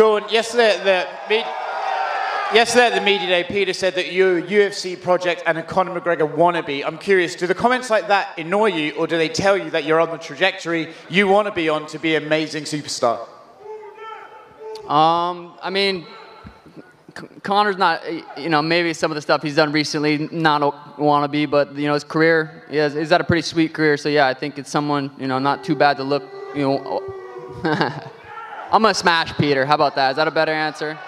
Sean, yesterday at the media day, Peter said that you're a UFC project and a Conor McGregor wannabe. I'm curious, do the comments like that annoy you, or do they tell you that you're on the trajectory you want to be on to be an amazing superstar? I mean, Conor's not, you know, maybe some of the stuff he's done recently, not a wannabe, but, you know, his career, he's had a pretty sweet career. So, yeah, I think it's someone, you know, not too bad to look, you know. I'm going to smash Peter. How about that? Is that a better answer?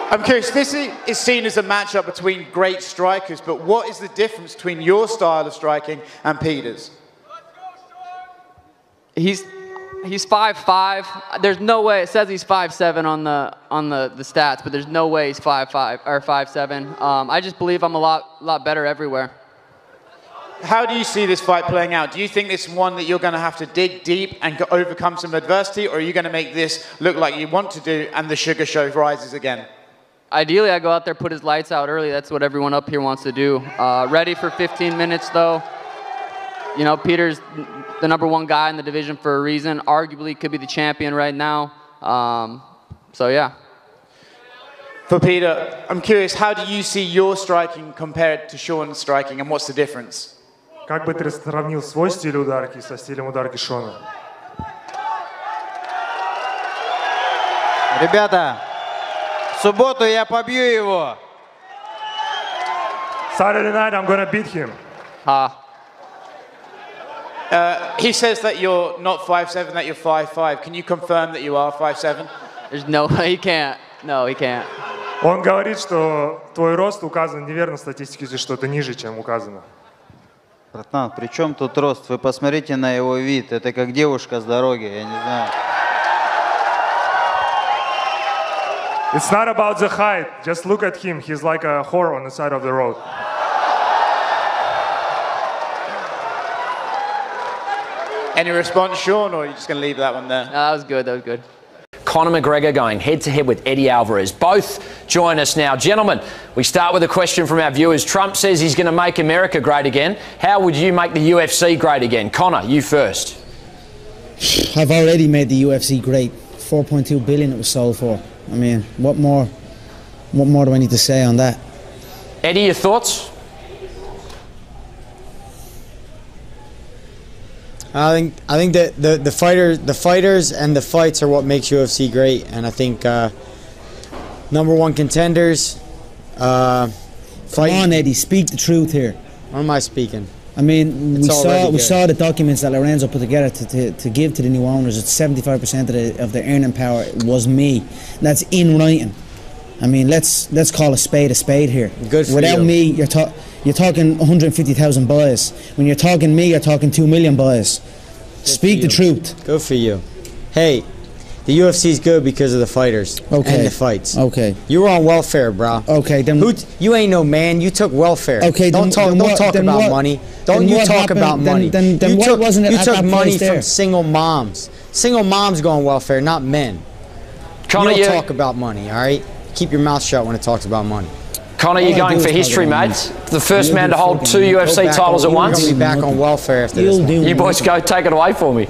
I'm curious, this is seen as a matchup between great strikers, but what is the difference between your style of striking and Peter's? He's 5'5". There's no way. It says he's 5'7" on the stats, but there's no way he's 5'5" or 5'7". I just believe I'm a lot better everywhere. How do you see this fight playing out? Do you think this is one that you're going to have to dig deep and overcome some adversity, or are you going to make this look like you want to do and the sugar show rises again? Ideally, I go out there, put his lights out early. That's what everyone up here wants to do. Ready for 15 minutes, though. You know, Peter's the #1 guy in the division for a reason. Arguably could be the champion right now. So, yeah. For Peter, I'm curious, how do you see your striking compared to Sean's striking, and what's the difference? Как бы ты сравнил свой стиль ударки со стилем ударки Шона? Ребята, в субботу я побью его. Saturday night, I'm gonna beat him. He says that you're not 5'7", that you're 5'5". Can you confirm that you are 5'7"? There's no way he can't. No, he can't. Он говорит, что твой рост указан неверно в статистике, что ты ниже, чем указано. Братан, при чем тут рост? Вы посмотрите на его вид. Это как девушка с дороги, я не знаю. It's not about the height. Just look at him. He's like a whore on the side of the road. Any response, Sean, or are you just going to leave that one there? No, that was good. That was good. Conor McGregor going head-to-head with Eddie Alvarez. Both join us now. Gentlemen, we start with a question from our viewers. Trump says he's going to make America great again. How would you make the UFC great again? Conor, you first. I've already made the UFC great. 4.2 billion it was sold for. I mean, what more do I need to say on that? Eddie, your thoughts? I think that the fighters and the fights are what makes UFC great, and I think #1 contenders. Come on, Eddie, speak the truth here. What am I speaking? I mean, we saw the documents that Lorenzo put together to give to the new owners. It's 75% of the earning power was me. That's in writing. I mean, let's call a spade here. Good for Without you. me, you're talking 150,000 buys. When you're talking me, you're talking 2 million buys. Speak the truth. Good for you. Hey, the UFC is good because of the fighters and the fights. Okay. You were on welfare, bro. Okay, then you ain't no man. You took welfare. Okay, don't talk about money. Don't you talk about money. Then why wasn't it you at took that money place there? from single moms. Single moms go on welfare, not men. Conor, you don't talk about money, all right? Keep your mouth shut when it talks about money. Conor, you're going for history, mate. The first man to hold 2 UFC titles at once. You're going to be back on welfare after this one. You boys go, take it away for me.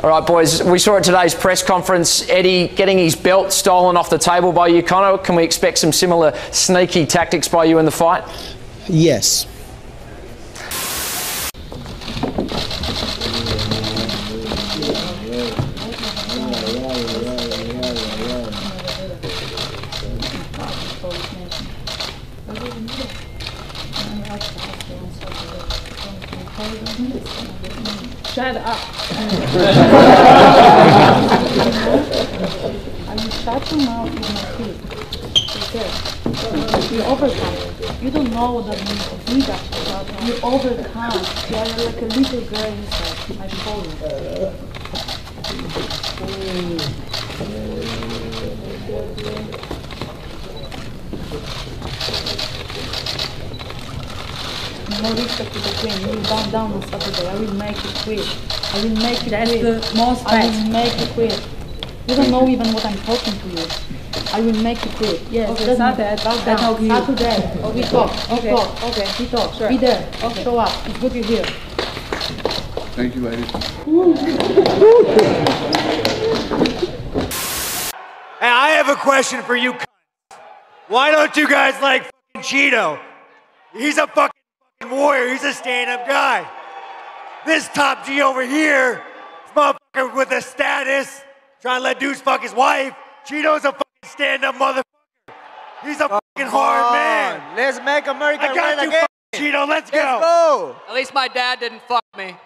All right, boys, we saw at today's press conference Eddie getting his belt stolen off the table by you, Conor. Can we expect some similar sneaky tactics by you in the fight? Yes. Shut up. I will shut your mouth with my teeth. Okay. You overcome. You don't know what that means to be that. You overcome. You are like a little girl inside my shoulder. No respect to the queen. You will bow down on Saturday. I will make you quit. I will make you quit. That's the most I will make you quit. You don't know even what I'm talking to you. I will make you quit. Yes, okay, Saturday. Bow down. Saturday. Okay. We talk. Okay. We talk. Okay. We talk. Sure. Be there. Okay. Show up. It's good you're here. Thank you, ladies. Hey, I have a question for you. Why don't you guys like fucking Cheeto? He's a fucking warrior. He's a stand-up guy. This top G over here, this motherfucker with a status, trying to let dudes fuck his wife. Cheeto's a fucking stand-up motherfucker. He's a fucking hard man. Let's make America I got great you, again. Cheeto. Let's go. Let's go. At least my dad didn't fuck me.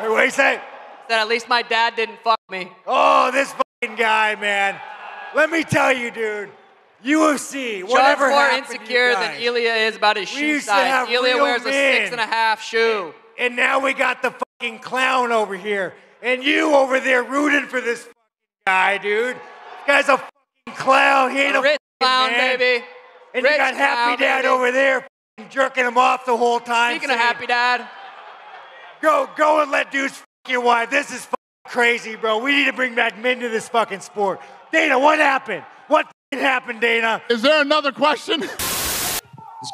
Wait, what do you say? Said at least my dad didn't fuck me. Oh, this fucking guy, man. Let me tell you, dude. UFC, whatever Sean's more happened to you insecure than guys? Ilya is about his We shoe used to size. have Ilya real wears a men. 6.5 shoe. And now we got the fucking clown over here. And you over there rooting for this fucking guy, dude. This guy's a fucking clown. He ain't a Rich fucking clown, man. baby. And Rich you got Happy clown, Dad baby. over there fucking jerking him off the whole time. Speaking of saying, Happy Dad. Go and let dudes fuck your wife. This is fucking crazy, bro. We need to bring back men to this fucking sport. Dana, what happened? What fucking happened, Dana? Is there another question? This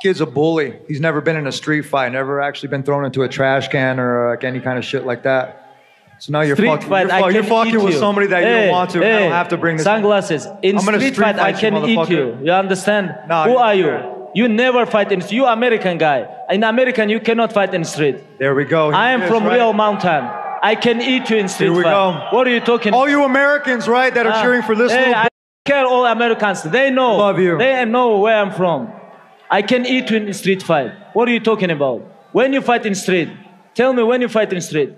kid's a bully. He's never been in a street fight, never actually been thrown into a trash can or like any kind of shit like that. So now you're fucking, you're fucking with somebody that you don't want to. I don't have to bring this. Sunglasses. In I'm gonna street fight, I can eat you. You understand? Who are you? You never fight in. You American guy. In American, you cannot fight in street. There we go. I am from real mountain. I can eat you in street Here we fight. go. What are you talking? All you Americans, right, that are cheering for this little. I care all Americans. They know. Love you. They know where I'm from. I can eat you in street fight. What are you talking about? When you fight in street, tell me when you fight in street.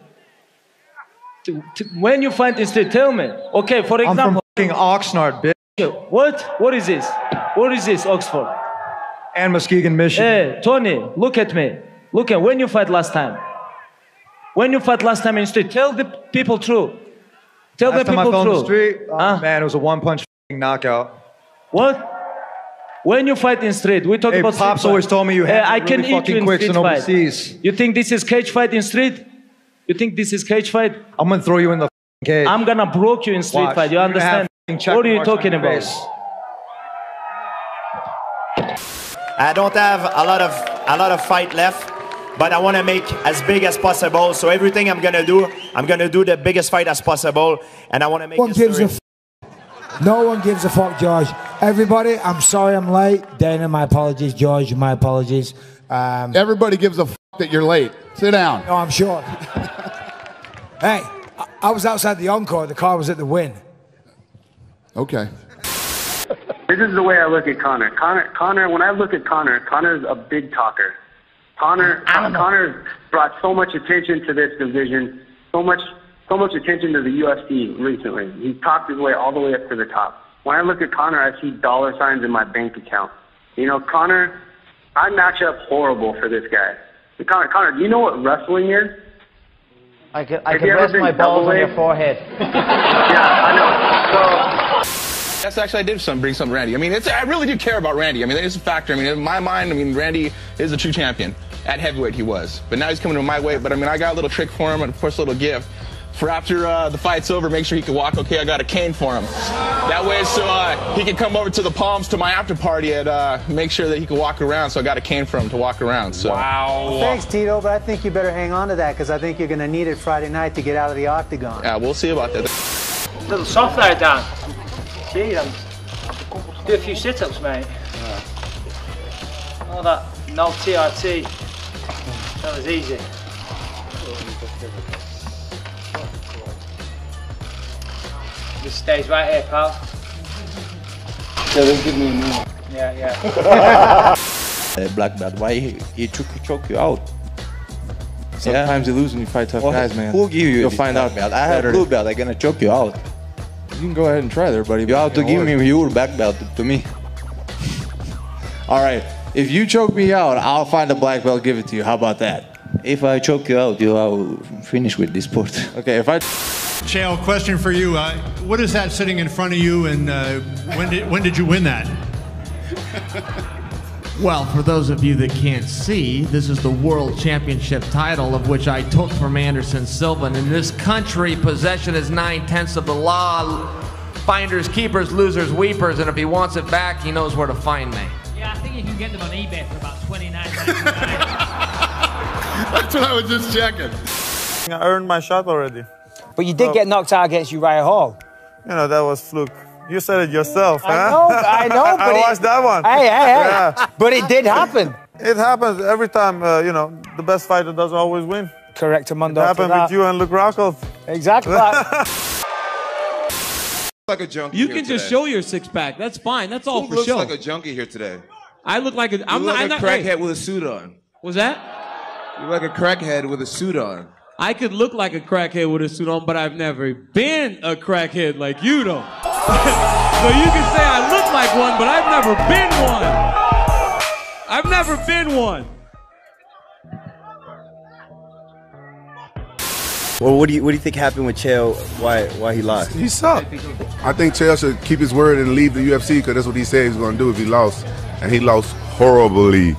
When you fight in street, tell me. Okay, for example. I'm from fucking Oxnard, bitch. What? What is this? What is this, Oxford? And Muskegon, Michigan. Hey, Tony, look at me. Look at when you fight last time. When you fight last time in street, tell the people true. Tell the Last time people I fell true. in the street, man, it was a one-punch knockout. What? When you fight in street, we talk about street Pops fight. always told me you had I really can eat fucking you in quick, street so fight. nobody sees. You think this is cage fight in street? You think this is cage fight? I'm gonna throw you in the cage. I'm gonna broke you in street Watch. fight. You You're gonna have understand? check What are you marks on talking your about? face. I don't have a lot of fight left, but I want to make as big as possible. So everything I'm gonna do the biggest fight as possible, and I want to make. No one gives a fuck, George. Everybody, I'm sorry I'm late. Dana, my apologies. George, my apologies. Everybody gives a fuck that you're late. Sit down. No, I'm sure. Hey, I was outside the Encore. The car was at the Win. Okay. This is the way I look at Connor. Connor, when I look at Connor's a big talker. Connor's brought so much attention to this division, so much attention to the UFC recently. He's talked his way all the way up to the top. When I look at Connor, I see dollar signs in my bank account. You know, Connor, I match up horrible for this guy. Connor, do you know what wrestling is? I can Have you ever rest been my balls on your double-legged? forehead. Yeah, I know. That's actually, I did bring something Randy. I mean, I really do care about Randy. I mean, it's a factor. I mean, in my mind, I mean, Randy is a true champion. At heavyweight, he was. But now he's coming to my weight. But I mean, I got a little trick for him, and of course, a little gift. For after the fight's over, make sure he can walk okay. I got a cane for him. That way, so he can come over to the Palms to my after party and make sure that he can walk around. So I got a cane for him to walk around. So. Wow. Well, thanks, Tito, but I think you better hang on to that because I think you're going to need it Friday night to get out of the octagon. Yeah, we'll see about that. A little soft there, Dan. Gee, do a few sit-ups, mate. All that no TRT. That was easy. Just stays right here, pal. Yeah, don't give me a new one. Yeah. Black belt, why he choke you out? Sometimes you lose when you fight tough guys, man. Who'll give you You'll find out. belt? I have blue belt. I'm gonna choke you out. You can go ahead and try there, buddy. You have to give me your black belt to me. All right. If you choke me out, I'll find a black belt, give it to you. How about that? If I choke you out, you will finish with this sport. Okay, if I... Chael, question for you. What is that sitting in front of you, and when did you win that? Well, for those of you that can't see, this is the World Championship title of which I took from Anderson Silva. And in this country, possession is 9/10 of the law. Finders, keepers, losers, weepers. And if he wants it back, he knows where to find me. Yeah, I think you can get them on eBay for about $29.99. That's what I was just checking. I earned my shot already. But you did get knocked out against Uriah Hall. You know, that was fluke. You said it yourself, I know, but I watched that one. Hey. Yeah. But it did happen. It happens every time, you know, the best fighter doesn't always win. Correct, Armando. It happened with you and Luke Rockhold. Exactly. Like a junkie. You can just show your six-pack. That's fine. That's all Who for looks show. like a junkie here today? I look like a. I'm you look not. like a crackhead with a suit on. Was that? You look like a crackhead with a suit on. I could look like a crackhead with a suit on, but I've never been a crackhead like you, though. So you can say I look like one, but I've never been one. I've never been one. Well, what do you think happened with Chael? Why he lost? He sucked. I think Chael should keep his word and leave the UFC because that's what he said he was going to do if he lost, and he lost horribly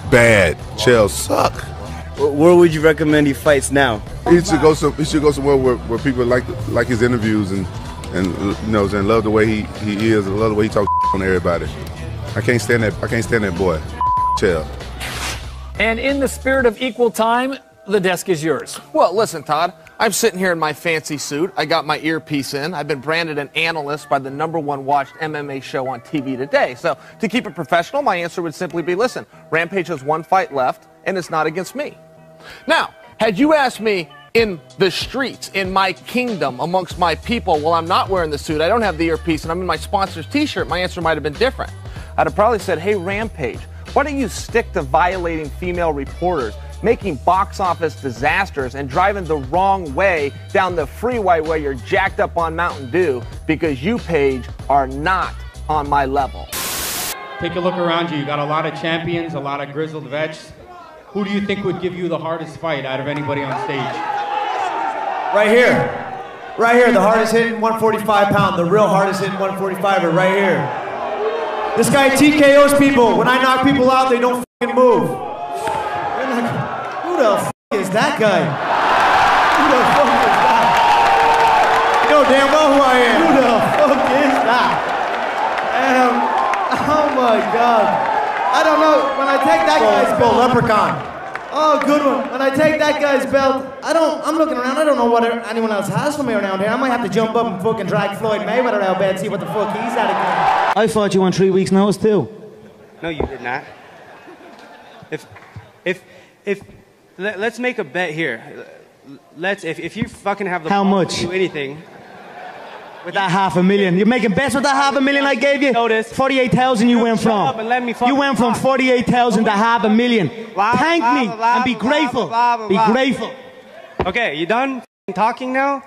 bad. Chael sucked. Where would you recommend he fights now? He should go somewhere where people like his interviews and you know, and love the way he is and love the way he talks on everybody. I can't stand that boy, Chael. And in the spirit of equal time, the desk is yours. Well, listen, Todd. I'm sitting here in my fancy suit. I got my earpiece in. I've been branded an analyst by the #1 watched MMA show on TV today. So to keep it professional, my answer would simply be, listen, Rampage has one fight left, and it's not against me. Now, had you asked me in the streets, in my kingdom, amongst my people, well, I'm not wearing the suit, I don't have the earpiece, and I'm in my sponsor's t-shirt, my answer might have been different. I'd have probably said, hey, Rampage, why don't you stick to violating female reporters, making box office disasters, and driving the wrong way down the freeway where you're jacked up on Mountain Dew, because you, Paige, are not on my level. Take a look around you. You got a lot of champions, a lot of grizzled vets. Who do you think would give you the hardest fight out of anybody on stage? Right here. Right here, the hardest hitting 145 pound, the real hardest hitting 145er right here. This guy TKOs people. When I knock people out, they don't fucking move. Who the f is that guy? Who the fuck is that? You know damn well who I am. Who the fuck is that? Oh my God. I don't know. When I take that guy's belt, leprechaun. Oh, good one. When I take that guy's belt, I'm looking around. I don't know what anyone else has for me around here. I might have to jump up and fucking drag Floyd Mayweather out of bed and see what the fuck he's at again. I fought you on 3 weeks' notice too. No, you did not. Let's make a bet here. If you fucking have the How balls much? to do anything. With that $500,000. You're making bets with that $500,000 I gave you? 48,000 you went from. You went from 48,000 to $500,000. Thank me and be grateful. Be grateful. Okay, you done talking now?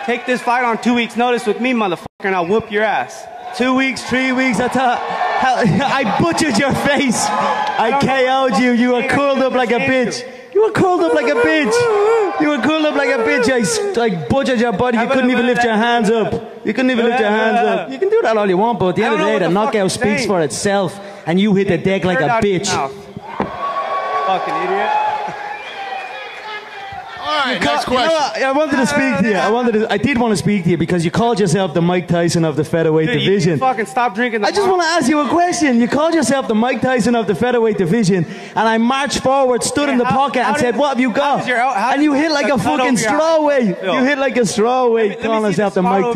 Take this fight on 2 weeks' notice with me, motherfucker, and I'll whoop your ass. 2 weeks, 3 weeks, I butchered your face. I KO'd you. You were curled up like a bitch. You were curled up like a bitch. You were curled up like a bitch. I butchered your body. You couldn't even lift your hands up. You couldn't even lift your hands up. You can do that all you want, but at the end of the day, the knockout speaks for itself, and you hit the deck like a bitch. Fucking idiot. All right, next question. You know, I wanted to speak to you. I did want to speak to you because you called yourself the Mike Tyson of the featherweight division. You fucking stop drinking the I just want to ask you a question. You called yourself the Mike Tyson of the featherweight division, and I marched forward, stood in the pocket, and said, "What have you got?" And you hit like a fucking straw weight. You hit like a straw weight, calling yourself the Mike Tyson.